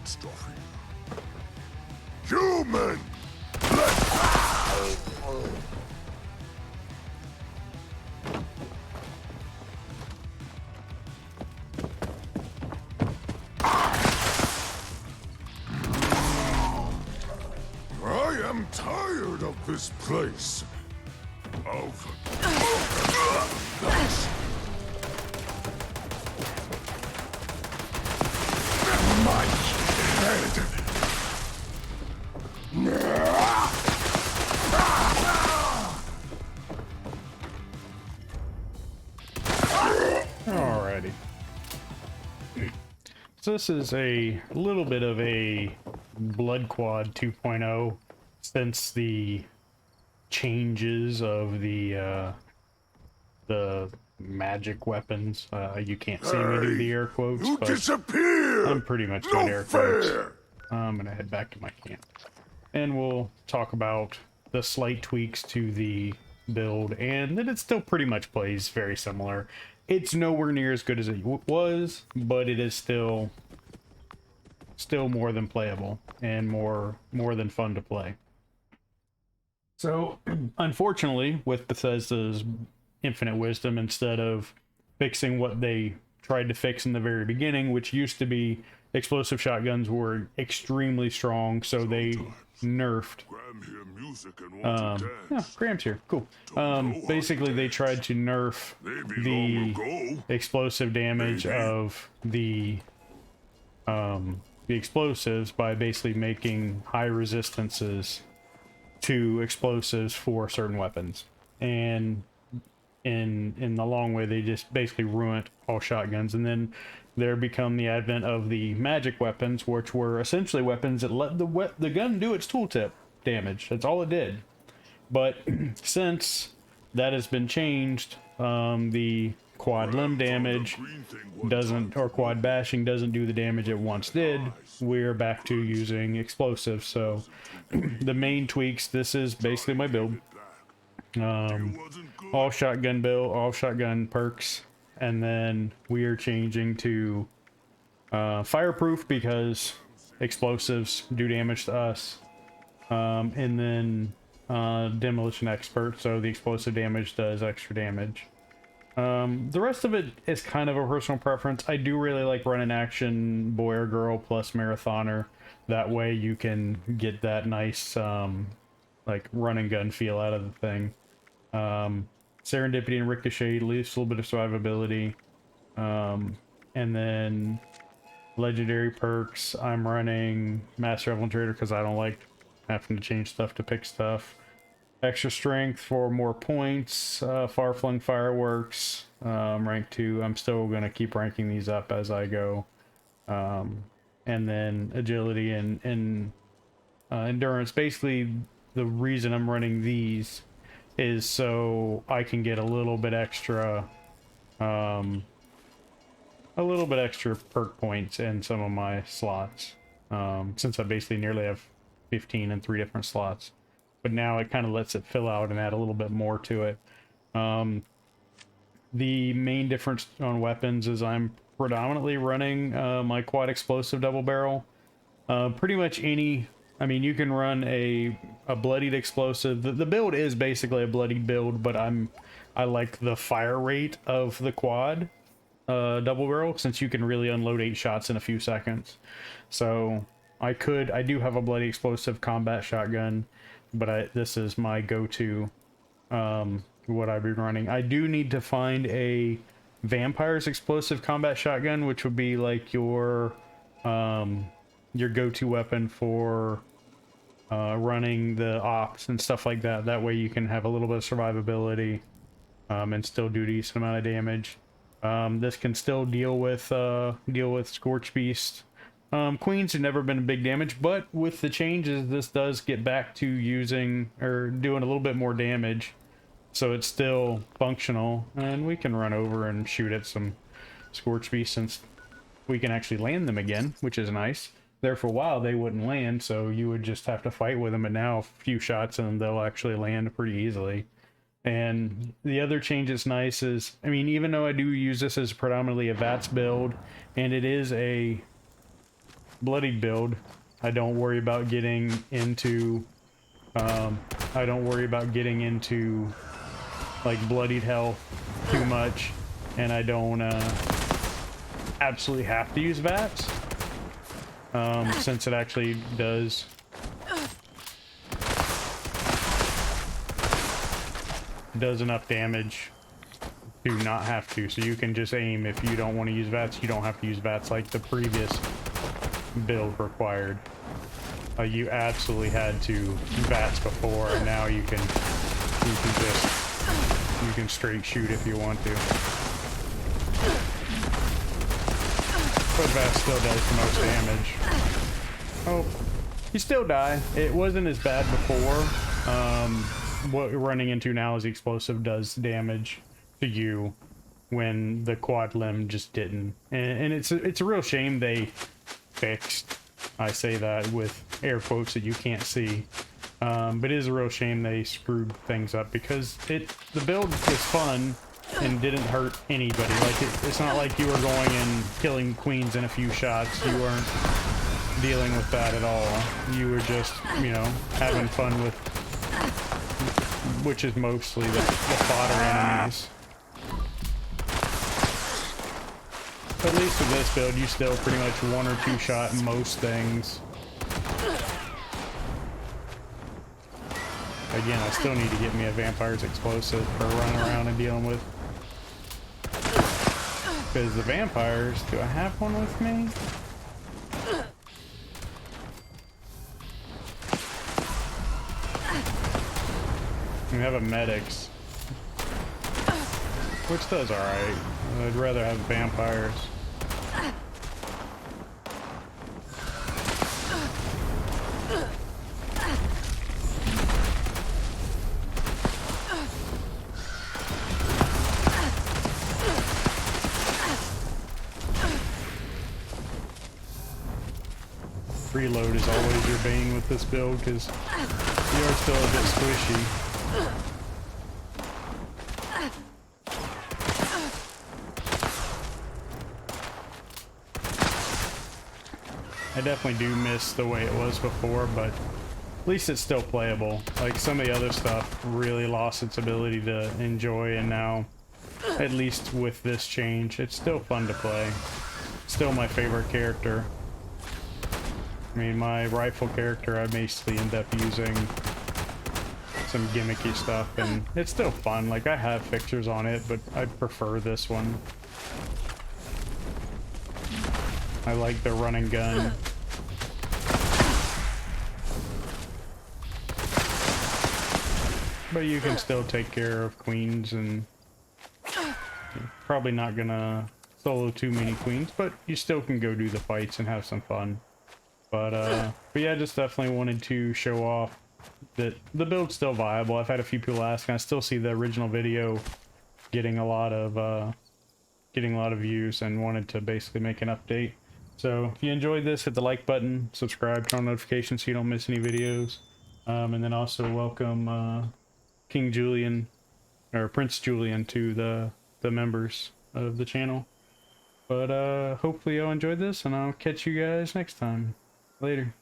stuffy. Human! I am tired of this place. Of this. My head. Alrighty. So this is a little bit of a Bloodquad 2.0 since the changes of the magic weapons. You can't see me do the air quotes, You but disappear. I'm pretty much doing air quotes. I'm gonna head back to my camp, and we'll talk about the slight tweaks to the build, and that it still pretty much plays very similar. It's nowhere near as good as it was, but it is still more than playable and more than fun to play. So, unfortunately, with Bethesda's infinite wisdom, instead of fixing what they tried to fix in the very beginning, which used to be explosive shotguns were extremely strong, so they nerfed. Yeah, Graham's here. Cool. Basically, they tried to nerf the explosive damage of the explosives by basically making high resistances to explosives for certain weapons, and in the long way they just basically ruined all shotguns. And then there become the advent of the magic weapons, which were essentially weapons that let the gun do its tooltip damage. That's all it did. But since that has been changed, the quad limb damage doesn't, or quad bashing doesn't do the damage it once did. We're back to using explosives. So the main tweaks, this is basically my build. All shotgun build, all shotgun perks, and then we are changing to fireproof because explosives do damage to us, and then demolition expert, so the explosive damage does extra damage. The rest of it is kind of a personal preference. I do really like running action boy or girl plus marathoner. That way you can get that nice like run and gun feel out of the thing. Serendipity and ricochet leaves a little bit of survivability. And then legendary perks, I'm running Master Infiltrator because I don't like having to change stuff to pick stuff. Extra strength for more points, far-flung fireworks, rank 2. I'm still going to keep ranking these up as I go. And then agility and endurance. Basically, the reason I'm running these is so I can get a little bit extra perk points in some of my slots, since I basically nearly have 15 in 3 different slots. But now it kind of lets it fill out and add a little bit more to it. The main difference on weapons is I'm predominantly running my quad explosive double barrel. Pretty much any, I mean, you can run a bloodied explosive. The build is basically a bloodied build, but I like the fire rate of the quad double barrel, since you can really unload 8 shots in a few seconds. So I do have a bloody explosive combat shotgun, but this is my go-to, what I've been running. I do need to find a vampire's explosive combat shotgun, which would be like your go-to weapon for running the ops and stuff like that. That way you can have a little bit of survivability and still do a decent amount of damage. This can still deal with Scorch Beast. Queens have never been a big damage, but with the changes, this does get back to using or doing a little bit more damage, so it's still functional. And we can run over and shoot at some Scorch Beasts since we can actually land them again, which is nice. There for a while they wouldn't land, so you would just have to fight with them, and now a few shots and they'll actually land pretty easily. And the other change that's nice is, I mean, even though I do use this as predominantly a VATS build, and it is a Bloodied build. I don't worry about getting into like bloodied health too much, and I don't absolutely have to use VATS, since it actually does enough damage to not have to. So you can just aim. If you don't want to use VATS, you don't have to use VATS like the previous build required. You absolutely had to VATS before, and now you can straight shoot if you want to. But VATS still does the most damage. Oh, you still die. It wasn't as bad before. What you're running into now is the explosive does damage to you when the quad limb just didn't. And it's a real shame they fixed. I say that with air quotes that you can't see. But it is a real shame they screwed things up, because the build was fun and didn't hurt anybody. Like it's not like you were going and killing queens in a few shots. You weren't dealing with that at all. You were just, you know, having fun with, which is mostly the fodder enemies. But at least with this build, you still pretty much one or two shot most things. Again, I still need to get me a vampire's explosive for running around and dealing with. Because the vampires, do I have one with me? We have a medics, which does alright. I'd rather have vampires. Reload is always your bane with this build, because you are still a bit squishy. I definitely do miss the way it was before, but at least it's still playable. Like, some of the other stuff really lost its ability to enjoy, and now, at least with this change, it's still fun to play. Still my favorite character. I mean, my rifle character, I basically end up using some gimmicky stuff, and it's still fun. Like, I have fixtures on it, but I prefer this one. I like the run and gun. But you can still take care of queens, and probably not gonna solo too many queens, but you still can go do the fights and have some fun. But yeah, just definitely wanted to show off that the build's still viable. I've had a few people ask, and I still see the original video getting a lot of views, and wanted to basically make an update. So if you enjoyed this, hit the like button, subscribe, turn on notifications so you don't miss any videos, and then also welcome King Julian, or Prince Julian, to the members of the channel. But hopefully y'all enjoyed this, and I'll catch you guys next time. Later.